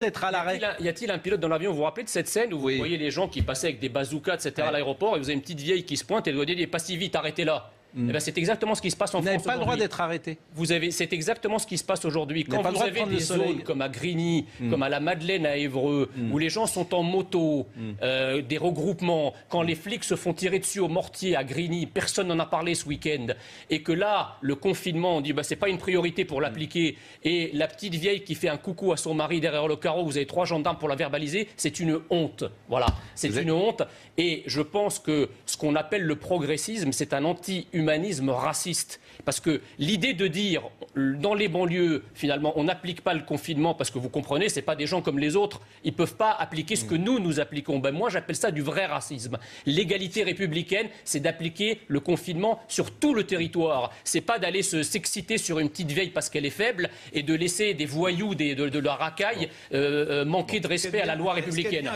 d'être à l'arrêt. Y a-t-il un pilote dans l'avion? Vous vous rappelez de cette scène où vous voyez les gens qui passaient avec des bazookas, etc. à l'aéroport, et vous avez une petite vieille qui se pointe et elle doit dire pas si vite, arrêtez là. Eh ben, c'est exactement ce qui se passe en France. Vous n'avez pas le droit d'être arrêté. C'est exactement ce qui se passe aujourd'hui. Quand pas le vous droit de avez prendre des le soleil. zones comme à Grigny, comme à la Madeleine à Évreux, où les gens sont en moto, des regroupements, quand les flics se font tirer dessus au mortier à Grigny, personne n'en a parlé ce week-end, et que là, le confinement, on dit c'est pas une priorité pour l'appliquer, et la petite vieille qui fait un coucou à son mari derrière le carreau, vous avez 3 gendarmes pour la verbaliser, c'est une honte. Voilà, c'est une honte. Et je pense que ce qu'on appelle le progressisme, c'est un anti-humanisme raciste. Parce que l'idée de dire, dans les banlieues, finalement, on n'applique pas le confinement, parce que vous comprenez, ce n'est pas des gens comme les autres, ils ne peuvent pas appliquer ce que nous appliquons. Moi, j'appelle ça du vrai racisme. L'égalité républicaine, c'est d'appliquer le confinement sur tout le territoire. Ce n'est pas d'aller s'exciter sur une petite vieille parce qu'elle est faible et de laisser des voyous de la racaille manquer de respect à la loi républicaine.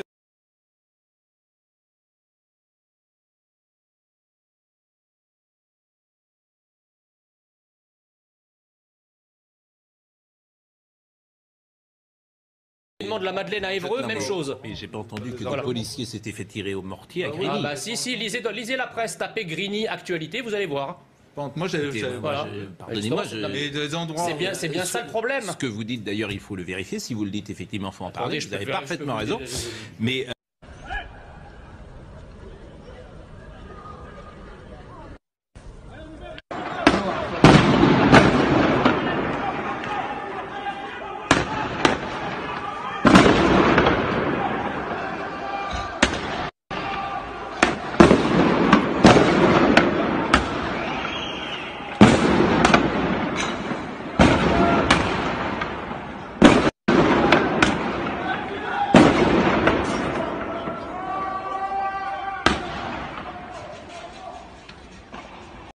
De la Madeleine à Évreux, même chose. Mais j'ai pas entendu que des policiers s'étaient fait tirer au mortier à Grigny. Si, lisez la presse, tapez Grigny Actualité, vous allez voir. Moi, pardonnez-moi, c'est bien ça le problème. Ce que vous dites d'ailleurs, il faut le vérifier. Si vous le dites effectivement, il faut en parler. Vous avez parfaitement raison. Mais